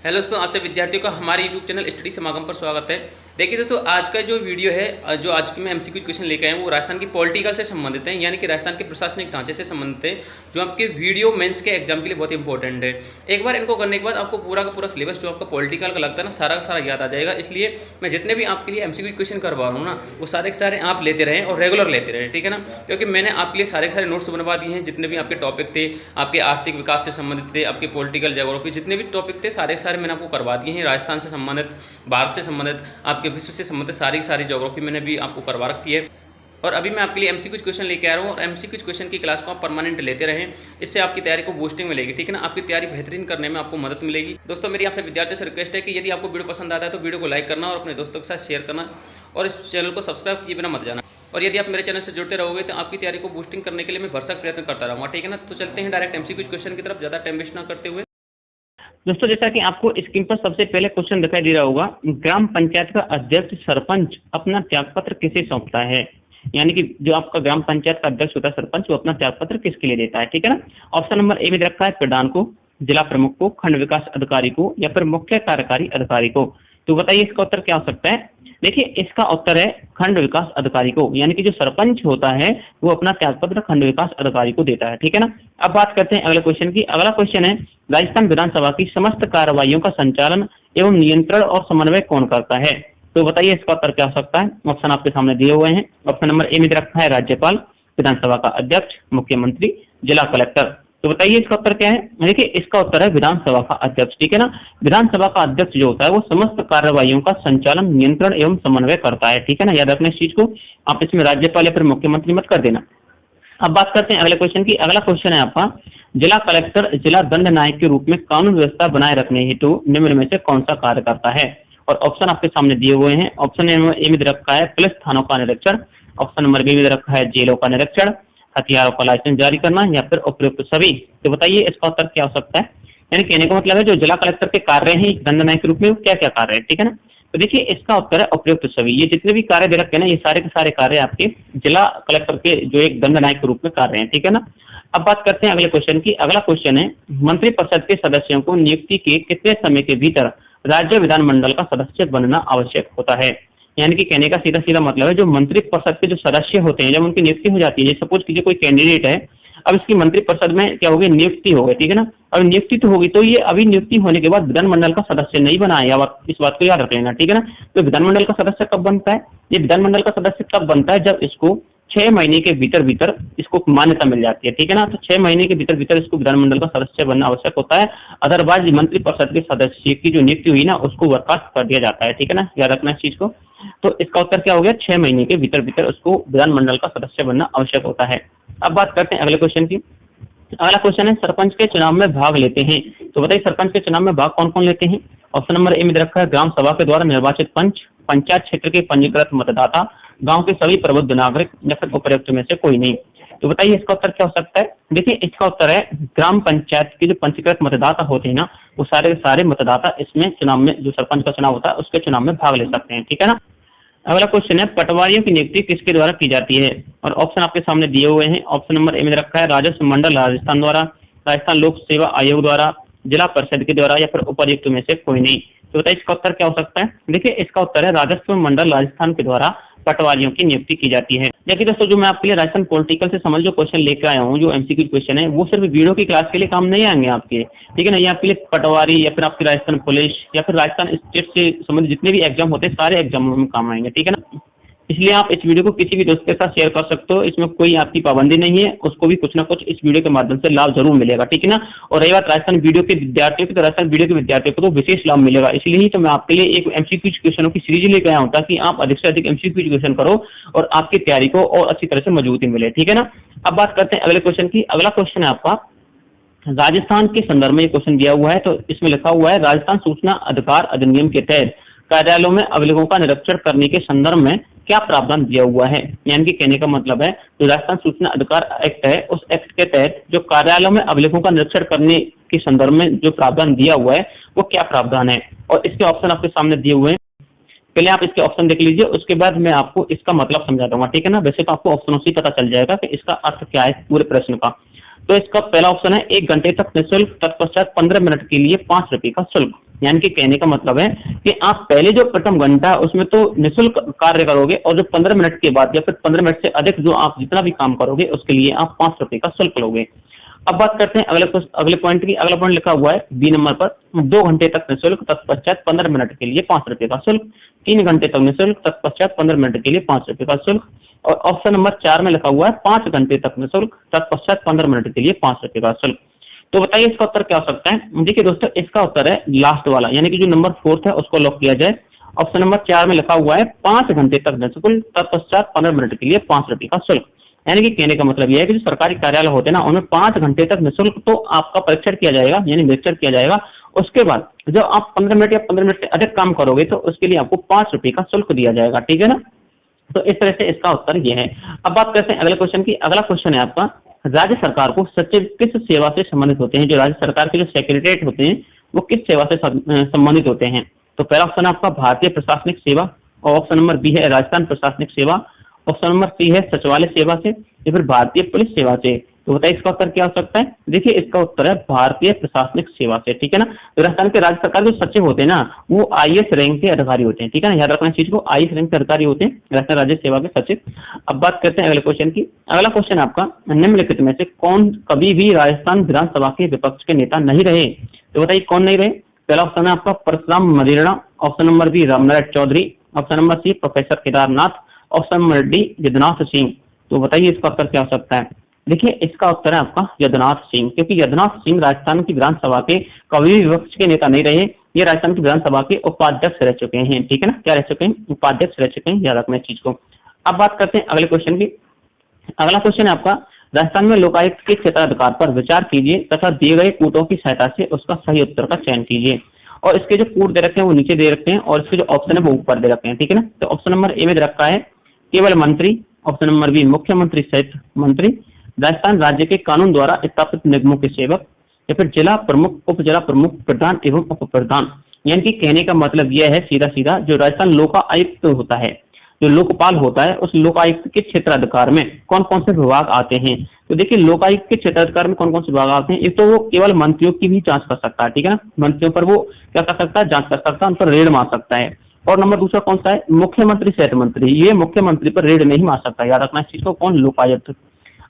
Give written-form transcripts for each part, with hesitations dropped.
Hello दोस्तों, आप सभी विद्यार्थियों का हमारे यूट्यूब चैनल स्टडी समागम पर स्वागत है। देखिए दोस्तों, आज का जो वीडियो है, जो आज में एमसीक्यू क्वेश्चन लेकर आए हैं, वो राजस्थान की पॉलिटिकल से संबंधित हैं, यानी कि राजस्थान के प्रशासनिक ढांचे से संबंधित है, जो आपके वीडियो मेंस के एग्जाम के लिए बहुत इंपॉर्टेंट है। एक बार इनको करने के बाद आपको पूरा का पूरा सिलेबस जो आपका पॉलिटिकल का लगता है ना, सारा का सारा याद आ जाएगा। इसलिए मैं जितने भी आपके लिए एमसीक्यू क्वेश्चन करवा रहा हूँ ना, वो सारे के सारे आप लेते रहें और रेगुलर लेते रहें, ठीक है ना। क्योंकि मैंने आपके लिए सारे के सारे नोट्स बनवा दिए हैं। जितने भी आपके टॉपिक थे, आपके आर्थिक विकास से संबंधित थे, आपके पॉलिटिकल ज्योग्राफी, जितने भी टॉपिक थे सारे के सारे मैंने आपको करवा दिए हैं। राजस्थान से संबंधित, भारत से संबंधित, आपके विश्व से संबंधित सारी की सारी ज्योग्राफी मैंने भी आपको करवा रखी है। और अभी मैं आपके लिए एमसीक्यू क्वेश्चन लेके आ रहा हूँ, और एमसीक्यू क्वेश्चन की क्लास को आप परमानेंट लेते रहें। इससे आपकी तैयारी को बूस्टिंग मिलेगी, ठीक है ना। आपकी तैयारी बेहतरीन करने में आपको मदद मिलेगी। दोस्तों, मेरी आपसे विद्यार्थियों से रिक्वेस्ट है कि यदि आपको वीडियो पसंद आता है तो वीडियो को लाइक करना और अपने दोस्तों के साथ शेयर करना, और इस चैनल को सब्सक्राइब किए बिना मत जाना। और यदि आप मेरे चैनल से जुड़ते रहोगे तो आपकी तैयारी को बूस्टिंग करने के लिए मैं भरसक प्रयत्न करता रहूँगा, ठीक है ना। तो चलते हैं डायरेक्ट एमसीक्यू क्वेश्चन की तरफ, ज़्यादा टाइम वेस्ट ना करते हुए। दोस्तों, जैसा कि आपको स्क्रीन पर सबसे पहले क्वेश्चन दिखाई दे रहा होगा, ग्राम पंचायत का अध्यक्ष सरपंच अपना त्यागपत्र किसे सौंपता है। यानी कि जो आपका ग्राम पंचायत का अध्यक्ष होता है सरपंच, वो अपना त्यागपत्र किसके लिए देता है, ठीक है ना। ऑप्शन नंबर ए में रखा है प्रधान को, जिला प्रमुख को, खंड विकास अधिकारी को, या फिर मुख्य कार्यकारी अधिकारी को। तो बताइए इसका उत्तर क्या हो सकता है। देखिए, इसका उत्तर है खंड विकास अधिकारी को, यानी कि जो सरपंच होता है वो अपना त्यागपत्र खंड विकास अधिकारी को देता है, ठीक है ना। अब बात करते हैं अगले क्वेश्चन की। अगला क्वेश्चन है, राजस्थान विधानसभा की समस्त कार्रवाइयों का संचालन एवं नियंत्रण और समन्वय कौन करता है। तो बताइए इसका उत्तर क्या हो सकता है। ऑप्शन आपके सामने दिए हुए हैं। ऑप्शन नंबर ए में रखा है राज्यपाल, विधानसभा का अध्यक्ष, मुख्यमंत्री, जिला कलेक्टर। तो बताइए इसका उत्तर क्या है। देखिए, इसका उत्तर है विधानसभा का अध्यक्ष, ठीक है ना। विधानसभा का अध्यक्ष जो होता है वो समस्त कार्रवाइयों का संचालन, नियंत्रण एवं समन्वय करता है, ठीक है ना। याद रखना इस चीज को, आप इसमें राज्यपाल या फिर मुख्यमंत्री मत कर देना। अब बात करते हैं अगले क्वेश्चन की। अगला क्वेश्चन है आपका, जिला कलेक्टर जिला दंड नायक के रूप में कानून व्यवस्था बनाए रखने हेतु निम्न में से कौन सा कार्य करता है। और ऑप्शन आपके सामने दिए हुए हैं। ऑप्शन नंबर ए में रखा है पुलिस थानों का निरीक्षण, ऑप्शन नंबर बी में रखा है जेलों का निरीक्षण, हथियारों का लाइसेंस जारी करना, या फिर उपयुक्त सभी। तो बताइए इसका उत्तर क्या हो सकता है। यानी कहने का मतलब है जो जिला कलेक्टर के कार्य हैं दंड नायक के रूप में, वो क्या क्या कार्य है, ठीक है ना। तो देखिए इसका उत्तर है उपयुक्त सभी। ये जितने भी कार्य दे रखे हैं ना, ये सारे के सारे कार्य आपके जिला कलेक्टर के जो एक दंड नायक के रूप में कार्य हैं, ठीक है ना। अब बात करते हैं अगले क्वेश्चन की। अगला क्वेश्चन है, मंत्रिपरिषद के सदस्यों को नियुक्ति के कितने समय के भीतर राज्य विधानमंडल का सदस्य बनना आवश्यक होता है। यानी कि कहने का सीधा सीधा मतलब है, जो मंत्रिपरिषद के जो सदस्य होते हैं जब उनकी नियुक्ति हो जाती है, सपोज कीजिए कोई कैंडिडेट है, अब इसकी मंत्रिपरिषद में क्या होगी, नियुक्ति हो गई, ठीक है ना। अब नियुक्ति तो होगी, तो ये अभी नियुक्ति होने के बाद विधानमंडल का सदस्य नहीं बना है, इस बात को याद रख लेना, ठीक है ना। तो विधानमंडल का सदस्य कब बनता है, ये विधानमंडल का सदस्य तब बनता है जब इसको 6 महीने के भीतर भीतर इसको मान्यता मिल जाती है, ठीक है ना। तो 6 महीने के भीतर भीतर इसको विधानमंडल का सदस्य बनना आवश्यक होता है। अदरवाइज मंत्रिपरिषद के सदस्य की जो नियुक्ति हुई ना, उसको बर्खास्त कर दिया जाता है, ठीक है ना। याद रखना इस चीज को। तो इसका उत्तर क्या हो गया, 6 महीने के भीतर भीतर उसको विधानमंडल का सदस्य बनना आवश्यक होता है। अब बात करते हैं अगले क्वेश्चन की। अगला क्वेश्चन है, सरपंच के चुनाव में भाग लेते हैं। तो बताइए सरपंच के चुनाव में भाग कौन कौन लेते हैं। ऑप्शन नंबर ए में रखा है ग्राम सभा के द्वारा निर्वाचित पंच, पंचायत क्षेत्र के पंजीकृत मतदाता, गांव के सभी प्रबुद्ध नागरिक, या फिर उपर्युक्त में से कोई नहीं। तो बताइए इसका उत्तर क्या हो सकता है। देखिए इसका उत्तर है ग्राम पंचायत के जो पंजीकृत मतदाता होते हैं ना, वो सारे सारे मतदाता इसमें चुनाव में, जो सरपंच का चुनाव होता है उसके चुनाव में भाग ले सकते हैं, ठीक है ना। अगला क्वेश्चन है, पटवारियों की नियुक्ति किसके द्वारा की जाती है। और ऑप्शन आपके सामने दिए हुए हैं। ऑप्शन नंबर ए में रखा है राजस्व मंडल राजस्थान द्वारा, राजस्थान लोक सेवा आयोग द्वारा, जिला परिषद के द्वारा, या फिर उपर्युक्त में से कोई नहीं। तो बताइए इसका उत्तर क्या हो सकता है। देखिए इसका उत्तर है राजस्व मंडल राजस्थान के द्वारा पटवारियों की नियुक्ति की जाती है। देखिए दोस्तों, जो मैं आपके लिए राजस्थान पॉलिटिकल से संबंधित जो क्वेश्चन लेकर आया हूँ, जो एमसीक्यू क्वेश्चन है, वो सिर्फ वीडियो की क्लास के लिए काम नहीं आएंगे आपके, ठीक है ना। ये आपके लिए पटवारी, या फिर आपकी राजस्थान पुलिस, या फिर राजस्थान स्टेट से संबंधित जितने भी एग्जाम होते हैं सारे एग्जामों में काम आएंगे, ठीक है ना। इसलिए आप इस वीडियो को किसी भी दोस्त के साथ शेयर कर सकते हो, इसमें कोई आपकी पाबंदी नहीं है, उसको भी कुछ ना कुछ इस वीडियो के माध्यम से लाभ जरूर मिलेगा, ठीक है ना। और रही बात राजस्थान वीडियो के विद्यार्थियों की, तो राजस्थान वीडियो के विद्यार्थियों को तो विशेष लाभ मिलेगा। इसलिए ही तो मैं आपके लिए एक एमसीक्यू क्वेश्चनों की सीरीज लेकर आया हूँ, ताकि आप अधिक से अधिक एमसीक्यू क्वेश्चन करो और आपकी तैयारी को और अच्छी तरह से मजबूती मिले, ठीक है ना। अब बात करते हैं अगले क्वेश्चन की। अगला क्वेश्चन है आपका राजस्थान के संदर्भ में ये क्वेश्चन दिया हुआ है। तो इसमें लिखा हुआ है, राजस्थान सूचना अधिकार अधिनियम के तहत कार्यालयों में अभिलेखों का निरीक्षण करने के संदर्भ में क्या प्रावधान दिया हुआ है। यानी कि कहने का मतलब है, जो राजस्थान सूचना अधिकार एक्ट है, उस एक्ट के तहत जो कार्यालयों में अभिलेखों का निरीक्षण करने के संदर्भ में जो प्रावधान दिया हुआ है, वो क्या प्रावधान है। और इसके ऑप्शन आपके सामने दिए हुए हैं। पहले आप इसके ऑप्शन देख लीजिए, उसके बाद मैं आपको इसका मतलब समझा दूंगा, ठीक है ना। वैसे तो आपको ऑप्शनों से पता चल जाएगा कि इसका अर्थ क्या है पूरे प्रश्न का। तो इसका पहला ऑप्शन है 1 घंटे तक निःशुल्क, तत्पश्चात 15 मिनट के लिए 5 रुपए का शुल्क। यानी कि कहने का मतलब है कि आप पहले जो प्रथम घंटा है उसमें तो निःशुल्क कार्य करोगे, और जो 15 मिनट के बाद या फिर 15 मिनट से अधिक जो आप जितना भी काम करोगे उसके लिए आप 5 रुपए का शुल्क लोगे। अब बात करते हैं अगले पॉइंट की। अगला पॉइंट लिखा हुआ है बी नंबर पर, 2 घंटे तक निःशुल्क, तत्पश्चात 15 मिनट के लिए 5 रुपए का शुल्क, 3 घंटे तक निःशुल्क, तत्पश्चात 15 मिनट के लिए 5 रुपए का शुल्क, और ऑप्शन नंबर 4 में लिखा हुआ है 5 घंटे तक निःशुल्क, तत्पश्चात 15 मिनट के लिए 5 रुपए का शुल्क। तो बताइए इसका उत्तर क्या हो सकता है। देखिए दोस्तों, इसका उत्तर है लास्ट वाला, यानी कि जो नंबर 4 है उसको लॉक किया जाए। ऑप्शन नंबर 4 में लिखा हुआ है 5 घंटे तक निःशुल्क, तत्पश्चात 15 मिनट के लिए 5 रुपए का शुल्क। यानी कि कहने का मतलब यह है कि जो सरकारी कार्यालय होते हैं ना, उनमें 5 घंटे तक निःशुल्क तो आपका परीक्षण किया जाएगा, यानी लेक्चर किया जाएगा। उसके बाद जब आप 15 मिनट या 15 मिनट से अधिक काम करोगे तो उसके लिए आपको 5 रुपए का शुल्क दिया जाएगा, ठीक है ना। तो इस तरह से इसका उत्तर यह है। अब बात करते हैं अगले क्वेश्चन की। अगला क्वेश्चन है आपका, राज्य सरकार को सचिव किस सेवा से संबंधित होते हैं। जो राज्य सरकार के जो सेक्रेटरीट होते हैं वो किस सेवा से संबंधित होते हैं। तो पहला ऑप्शन है आपका भारतीय प्रशासनिक सेवा, और ऑप्शन नंबर बी है राजस्थान प्रशासनिक सेवा, ऑप्शन नंबर सी है सचिवालय सेवा से, या फिर भारतीय पुलिस सेवा से। तो बताइए इसका उत्तर क्या हो सकता है। देखिए इसका उत्तर है भारतीय प्रशासनिक सेवा से, ठीक है ना। तो राजस्थान के राज्य सरकार जो सचिव होते हैं ना, वो IAS रैंक के अधिकारी होते हैं, ठीक है ना। याद रखना इस चीज को, IAS रैंक के अधिकारी होते हैं राजस्थान राज्य सेवा के सचिव। अब बात करते हैं अगले क्वेश्चन की। अगला क्वेश्चन आपका, निम्नलिखित में से कौन कभी भी राजस्थान विधानसभा के विपक्ष के नेता नहीं रहे। तो बताइए कौन नहीं रहे। पहला ऑप्शन है आपका Parshuram Maderna, option number B Ramnarayan Chaudhary, option number C professor Kedarnath, option number D Yadunath Singh. तो बताइए इसका उत्तर क्या हो सकता है। देखिए इसका उत्तर है आपका यदुनाथ सिंह, क्योंकि यदुनाथ सिंह राजस्थान की विधानसभा के कभी भी विपक्ष के नेता नहीं रहे। ये राजस्थान की विधानसभा के उपाध्यक्ष रह चुके हैं, ठीक है ना। क्या रह चुके हैं, उपाध्यक्ष रह चुके हैं, याद रखना इस चीज को। अब बात करते हैं अगले क्वेश्चन की। अगला क्वेश्चन है आपका, राजस्थान में लोकायुक्त के क्षेत्राधिकार पर विचार कीजिए तथा दिए गए कूटों की सहायता से उसका सही उत्तर का चयन कीजिए। और इसके जो कूट दे रखे हैं वो नीचे दे रखे हैं, और इसके जो ऑप्शन है वो ऊपर दे रखे हैं, ठीक है ना। तो ऑप्शन नंबर ए में दे रखा है केवल मंत्री, ऑप्शन नंबर बी मुख्यमंत्री सहित मंत्री, राजस्थान राज्य के कानून द्वारा स्थापित निगमों के सेवक, या फिर जिला प्रमुख, उप जिला प्रमुख, प्रधान एवं उप प्रधान। यानी कि कहने का मतलब यह है सीधा सीधा, जो राजस्थान लोकायुक्त होता है, जो लोकपाल होता है, उस लोकायुक्त के क्षेत्राधिकार में कौन कौन से विभाग आते हैं। तो देखिए लोकायुक्त के क्षेत्राधिकार में कौन कौन से विभाग आते हैं। एक तो वो केवल मंत्रियों की भी जांच कर सकता है, ठीक है ना। मंत्रियों पर वो क्या कर सकता है, जांच कर सकता है, उन पर रेड मार सकता है। और नंबर दूसरा कौन सा है, मुख्यमंत्री सहित मंत्री, ये मुख्यमंत्री पर रेड नहीं मार सकता, याद रखना इस चीज को, कौन, लोकायुक्त।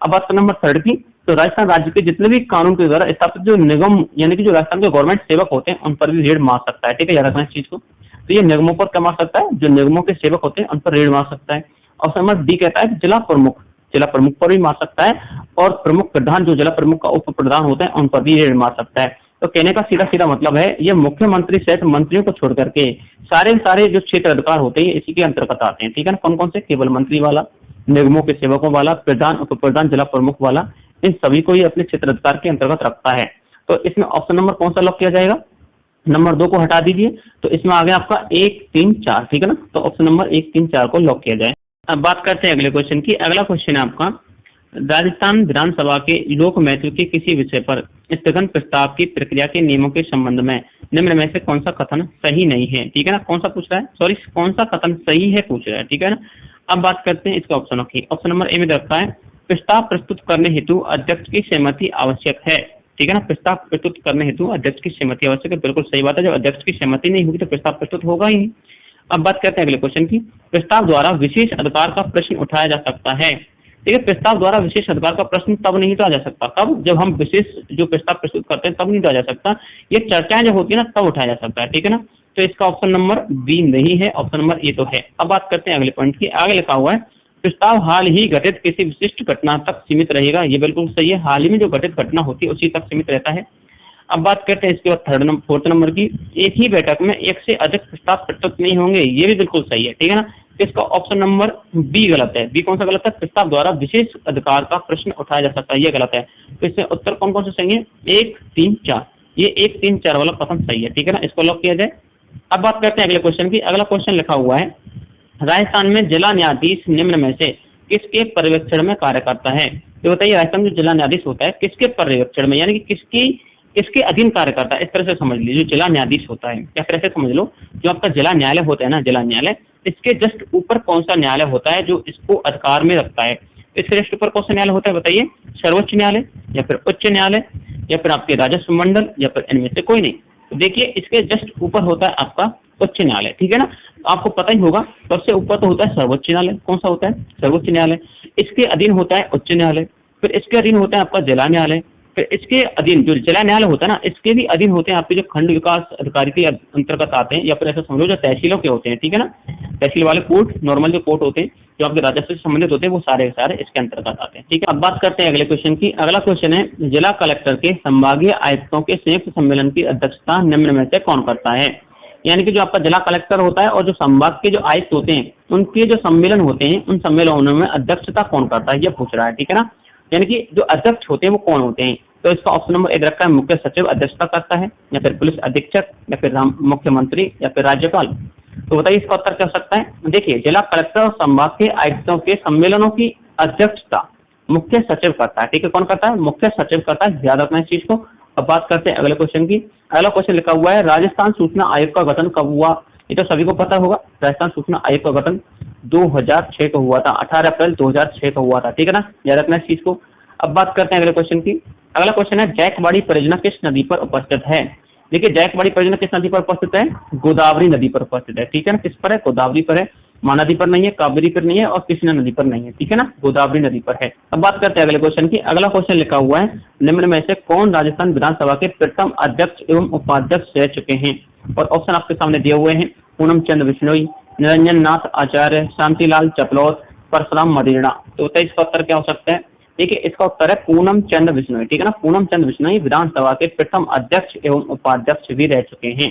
अब बात करते नंबर 3 की। तो राजस्थान राज्य के जितने भी कानून के द्वारा स्थापित जो निगम, यानी कि जो राजस्थान के गवर्नमेंट सेवक होते हैं, उन पर भी रेड मार सकता है, ठीक है, याद रखना इस चीज को। तो ये निगमों पर क्या मार सकता है, जो निगमों के सेवक होते हैं उन पर रेड मार सकता है। ऑप्शन नंबर डी कहता है जिला प्रमुख, जिला प्रमुख पर भी मार सकता है, और प्रमुख प्रधान, जो जिला प्रमुख का उप प्रधान होता है, उन पर भी रेड मार सकता है। तो कहने का सीधा सीधा मतलब है, ये मुख्यमंत्री सहित मंत्रियों को छोड़ करके सारे जो क्षेत्र अधिकार होते हैं इसी के अंतर्गत आते हैं, ठीक है ना। कौन कौन से, केवल मंत्री वाला, निगमों के सेवकों वाला, प्रधान, उप प्रधान, जिला प्रमुख वाला, इन सभी को ये अपने क्षेत्र अधिकार के अंतर्गत रखता है। तो इसमें ऑप्शन नंबर कौन सा लॉक किया जाएगा, नंबर 2 को हटा दीजिए। तो इसमें आ गया आपका 1, 3, 4, ठीक है ना। तो ऑप्शन नंबर 1, 3, 4 को लॉक किया जाए। अब बात करते हैं अगले क्वेश्चन की। अगला क्वेश्चन है आपका, राजस्थान विधानसभा के लोक महत्व के किसी विषय पर स्थगन प्रस्ताव की प्रक्रिया के नियमों के संबंध में निम्न में से कौन सा कथन सही नहीं है, ठीक है ना। कौन सा पूछ रहा है, सॉरी, कौन सा कथन सही है पूछ रहा है, ठीक है ना। अब बात करते हैं इसका ऑप्शनों की। ऑप्शन नंबर ए में रखा है प्रस्ताव प्रस्तुत करने हेतु अध्यक्ष की सहमति आवश्यक है, ठीक है ना। प्रस्ताव प्रस्तुत करने हेतु अध्यक्ष की सहमति आवश्यक है, बिल्कुल सही बात है। जब अध्यक्ष की सहमति नहीं होगी तो प्रस्ताव प्रस्तुत होगा ही नहीं। अब बात करते हैं अगले क्वेश्चन की। प्रस्ताव द्वारा विशेष अधिकार का प्रश्न उठाया जा सकता है, ठीक है। प्रस्ताव द्वारा विशेष अधिकार का प्रश्न तब नहीं उठाया जा सकता, कब, जब हम विशेष जो प्रस्ताव प्रस्तुत करते हैं तब नहीं उठाया जा सकता। ये चर्चाएं जब होती है ना तब उठाया जा सकता है, ठीक है ना। तो इसका ऑप्शन नंबर बी नहीं है, ऑप्शन नंबर ए तो है। अब बात करते हैं अगले पॉइंट की। आगे लिखा हुआ है प्रस्ताव हाल ही घटित किसी विशिष्ट घटना तक सीमित रहेगा, ये बिल्कुल सही है। हाल ही में जो घटित घटना होती है उसी तक सीमित रहता है। अब बात करते हैं इसके बाद 4th नंबर की। एक ही बैठक में एक से अधिक प्रस्ताव प्रस्तुत नहीं होंगे, ये भी बिल्कुल सही है, ठीक है ना। इसका ऑप्शन नंबर बी गलत है। बी कौन सा गलत है, प्रस्ताव द्वारा विशेष अधिकार का प्रश्न उठाया जा सकता है, ये गलत है। तो इससे उत्तर कौन कौन से सही है, 1, 3, 4, ये 1, 3, 4 वाला कथन सही है, ठीक है ना। इसको लॉक किया जाए। अब बात करते हैं अगले क्वेश्चन की। अगला क्वेश्चन लिखा हुआ है राजस्थान में जिला न्यायाधीश निम्न में से किसके पर्यवेक्षण में कार्य करता है। तो बताइए राजस्थान में जो जिला न्यायाधीश होता है किसके पर्यवेक्षण में, यानी कि किसके अधीन कार्य करता है, इस तरह से समझ लीजिए। जिला न्यायाधीश होता है, क्या तरह से समझ लो, जो आपका जिला न्यायालय होता है ना, जिला न्यायालय, इसके जस्ट ऊपर कौन सा न्यायालय होता है जो इसको अधिकार में रखता है। इसके जस्ट ऊपर कौन सा न्यायालय होता है बताइए, सर्वोच्च न्यायालय या फिर उच्च न्यायालय या फिर आपके राजस्व मंडल या फिर इनमें से कोई नहीं। तो देखिए इसके जस्ट ऊपर होता है आपका उच्च न्यायालय, ठीक है ना। तो आपको पता ही होगा सबसे ऊपर तो होता है सर्वोच्च न्यायालय। कौन सा होता है? सर्वोच्च न्यायालय। इसके अधीन होता है उच्च न्यायालय, फिर इसके अधीन होता है आपका जिला न्यायालय, फिर इसके अधीन जो जिला न्यायालय होता है ना, इसके भी अधीन होते हैं आपके जो खंड विकास अधिकारी के अंतर्गत आते हैं, या फिर ऐसा समझो जो तहसीलों के होते हैं, ठीक है ना। तहसील वाले कोर्ट, नॉर्मल जो कोर्ट होते हैं जो आपके राजस्व से संबंधित होते हैं, वो सारे के सारे इसके अंतर्गत आते हैं, ठीक है। अब बात करते हैं अगले क्वेश्चन की। अगला क्वेश्चन है, जिला कलेक्टर के संभागीय आयुक्तों के संयुक्त सम्मेलन की अध्यक्षता निम्न में से कौन करता है? यानी कि जो आपका जिला कलेक्टर होता है और जो संभाग के जो आयुक्त होते हैं, उनके जो सम्मेलन होते हैं, उन सम्मेलनों में अध्यक्षता कौन करता है, ये पूछ रहा है, ठीक है ना। यानी कि जो अध्यक्ष होते हैं वो कौन होते हैं? तो इसका ऑप्शन नंबर 1 रखा है, मुख्य सचिव अध्यक्षता करता है, या फिर पुलिस अधीक्षक, या फिर मुख्यमंत्री, या फिर राज्यपाल। तो बताइए इसका उत्तर क्या हो सकता है। देखिए जिला कलेक्टर और संभाग के आयुक्तों के सम्मेलनों की अध्यक्षता मुख्य सचिव करता है, ठीक है। कौन करता है? मुख्य सचिव करता है, याद रखना इस चीज को। अब बात करते हैं अगले क्वेश्चन की। अगला क्वेश्चन लिखा हुआ है, राजस्थान सूचना आयोग का गठन कब हुआ? ये तो सभी को पता होगा, राजस्थान सूचना आयोग का गठन 2006 को हुआ था, 18 अप्रैल 2006 को हुआ था, ठीक है ना, याद रखना इस चीज को। अब बात करते हैं अगले क्वेश्चन की। अगला क्वेश्चन है, जायकवाड़ी परियोजना किस नदी पर उपस्थित है? देखिए जायकवाड़ी परियोजना किस नदी पर उपस्थित है? गोदावरी नदी पर उपस्थित है, ठीक है ना। किस पर है? गोदावरी पर है, महानदी पर नहीं है, कावेरी पर नहीं है, और कृष्णा नदी पर नहीं है, ठीक है ना, गोदावरी नदी पर है। अब बात करते हैं अगले क्वेश्चन की। अगला क्वेश्चन लिखा हुआ है, निम्न में से कौन राजस्थान विधानसभा के प्रथम अध्यक्ष एवं उपाध्यक्ष रह चुके हैं? और ऑप्शन आपके सामने दिए हुए हैं, पूनम चंद्र बिश्नोई, निरंजन नाथ आचार्य, शांतिलाल चपलौत, परशुराम मदेरणा। तो इसका उत्तर क्या हो सकता है? देखिए इसका उत्तर है पूनम चंद्र बिश्नोई, ठीक है ना। पूनम चंद्र बिश्नोई विधानसभा के प्रथम अध्यक्ष एवं उपाध्यक्ष भी रह चुके हैं।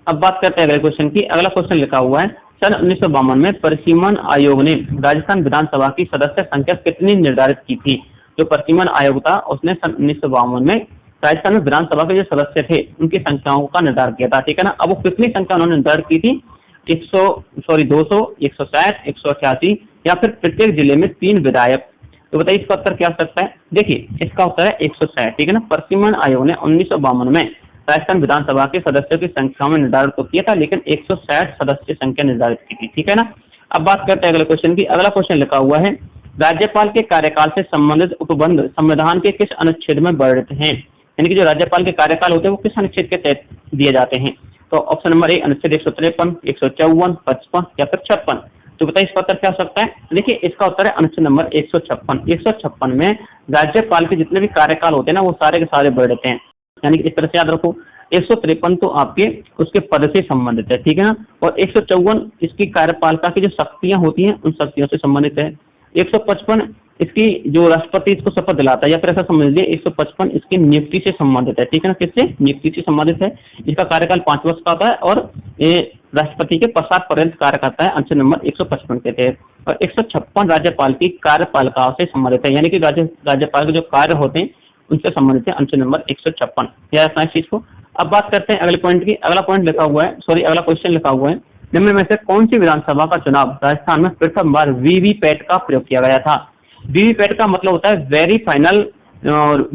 अब बात करते हैं अगले क्वेश्चन की। अगला क्वेश्चन लिखा हुआ है, सन 1952 में परिसीमन आयोग ने राजस्थान विधानसभा की सदस्य संख्या कितनी निर्धारित की थी? जो परिसीमन आयोग था उसने सन 1952 में राजस्थान में विधानसभा के जो सदस्य थे उनकी संख्याओं का निर्धारण किया था, ठीक है ना। अब वो कितनी संख्या उन्होंने निर्धारित की थी? 200, 160, 188, या फिर प्रत्येक जिले में 3 विधायक। तो बताइए इसका उत्तर क्या हो सकता है। देखिए इसका उत्तर है 160, ठीक है ना। परिसीमन आयोग ने 1952 में राजस्थान विधानसभा के सदस्यों की संख्या में निर्धारित तो किया था, लेकिन 160 सदस्य संख्या निर्धारित की थी, ठीक है ना। अब बात करते हैं अगले क्वेश्चन की। अगला क्वेश्चन लिखा हुआ है, राज्यपाल के कार्यकाल से संबंधित उपबंध संविधान के किस अनुच्छेद में वर्णित हैं? यानी कि जो राज्यपाल के कार्यकाल होते हैं वो किस अनुच्छेद के तहत दिए जाते हैं? तो ऑप्शन नंबर 1 अनुच्छेद 153, 154, 55, या फिर 56। तो बताइए इसका उत्तर क्या हो सकता है। देखिए इसका उत्तर है अनुच्छेद नंबर 156। 156 में राज्यपाल के जितने भी कार्यकाल होते हैं ना वो सारे के सारे वर्णित हैं। यानी कि इस तरह से याद रखो, 153 तो आपके उसके पद से संबंधित है, ठीक है ना। और 154 इसकी कार्यपालिका की जो शक्तियां होती हैं उन शक्तियों से संबंधित है। 155 इसकी जो राष्ट्रपति इसको शपथ दिलाता है, या फिर ऐसा समझ लीजिए 155 इसकी नियुक्ति से संबंधित है, ठीक है ना। किससे? नियुक्ति से संबंधित है। इसका कार्यकाल 5 वर्ष का होता है और ये राष्ट्रपति के पश्चात पर्यंत कार्य करता है अनुच्छेद नंबर 155 के तहत। और 156 राज्यपाल की कार्यपालिका से संबंधित है, यानी कि राज्यपाल के जो कार्य होते हैं उनसे संबंधित है अनुच्छेद नंबर 156। याद रखना इस चीज को। अब बात करते हैं अगले पॉइंट की। अगला पॉइंट लिखा हुआ है, सॉरी अगला क्वेश्चन लिखा हुआ है, निम्न में से कौन सी विधानसभा का चुनाव राजस्थान में प्रथम बार वीवीपैट का प्रयोग किया गया था? वीवीपैट का मतलब होता है very final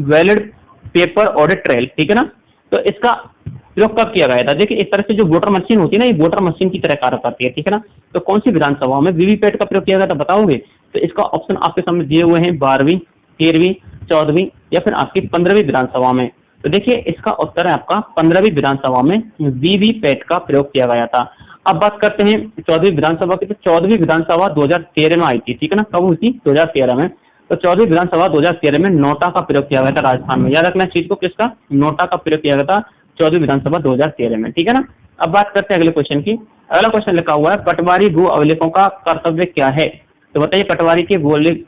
valid paper audit trial, ठीक है ना। तो इसका प्रयोग कब किया गया था? देखिए इस तरह से जो वोटर मशीन होती है ना, ये वोटर मशीन की तरह कार्य करती है, ठीक है ना। तो कौन सी विधानसभा में वीवीपैट का प्रयोग किया गया था बताओगे? तो इसका ऑप्शन आपके सामने दिए हुए हैं, 12वीं, 13वीं, 14वीं, या फिर आपकी 15वीं विधानसभा में। तो देखिए इसका उत्तर है आपका 15वीं विधानसभा में वीवीपैट का प्रयोग किया गया था। अब बात करते हैं 14वीं विधानसभा की। तो 14वीं विधानसभा 2013 में आई थी, ठीक है ना। कब हुई थी? 2013 में। तो 14वीं विधानसभा 2013 में नोटा का प्रयोग किया गया था राजस्थान में। याद रखना इस चीज को, किसका? नोटा का प्रयोग किया गया था 14वीं विधानसभा 2013 में, ठीक है ना। अब बात करते हैं अगले क्वेश्चन की। अगला क्वेश्चन लिखा हुआ है, पटवारी भू अभिलेखों का कर्तव्य क्या है? तो बताइए पटवारी के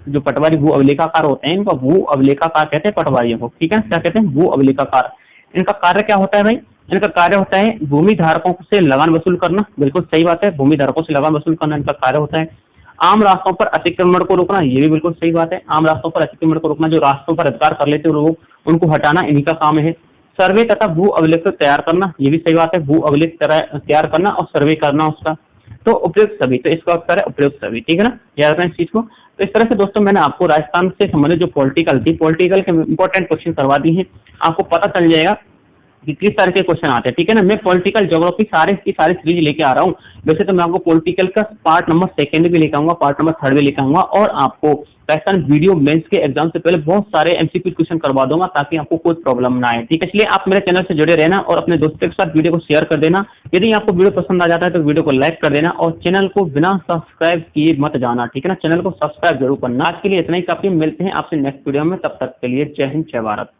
जो पटवारी भू अभिलेखाकार होते हैं इनको भू अभिलेखाकार कहते हैं, पटवारियों को, ठीक है। क्या कहते हैं? भू अभिलेखाकार। इनका कार्य क्या होता है भाई? इनका कार्य होता है भूमि धारकों से लगान वसूल करना। बिल्कुल सही बात है, भूमि धारकों से लगान वसूल करना इनका कार्य होता है। आम रास्तों पर अतिक्रमण को रोकना, ये भी बिल्कुल सही बात है। आम रास्तों पर अतिक्रमण को रोकना, जो रास्तों पर अधिकार कर लेते हैं लोग उनको हटाना इन्हीं का काम है। सर्वे तथा भू अभिलेख तैयार करना, ये भी सही बात है, भू अभिलेख तैयार करना और सर्वे करना उसका। तो उपयुक्त सभी, तो इसका उत्तर है उपयुक्त सभी, ठीक है ना। याद रखना इस चीज को। तो इस तरह से दोस्तों मैंने आपको राजस्थान से संबंधित जो पॉलिटिकल के इंपॉर्टेंट क्वेश्चन करवा दी है। आपको पता चल जाएगा कि किस तरह के क्वेश्चन आते हैं, ठीक है ना। मैं पॉलिटिकल ज्योग्राफी सारे की सारी सीरीज लेके आ रहा हूँ। वैसे तो मैं आपको पॉलिटिकल का पार्ट नंबर 2 भी लेकर आऊंगा, पार्ट नंबर 3 भी लेकर आऊंगा, और आपको पैटर्न वीडियो मेंस के एग्जाम से पहले बहुत सारे एमसीक्यू क्वेश्चन करवा दूंगा, ताकि आपको कोई प्रॉब्लम ना आए, ठीक है। इसलिए आप मेरे चैनल से जुड़े रहना और अपने दोस्तों के साथ वीडियो को शेयर कर देना। यदि आपको वीडियो पसंद आ जाता है तो वीडियो को लाइक कर देना, और चैनल को बिना सब्सक्राइब किए मत जाना, ठीक है ना। चैनल को सब्सक्राइब जरूर करना। आज के लिए इतना ही काफी, मिलते हैं आपसे नेक्स्ट वीडियो में, तब तक के लिए जय हिंद, जय भारत।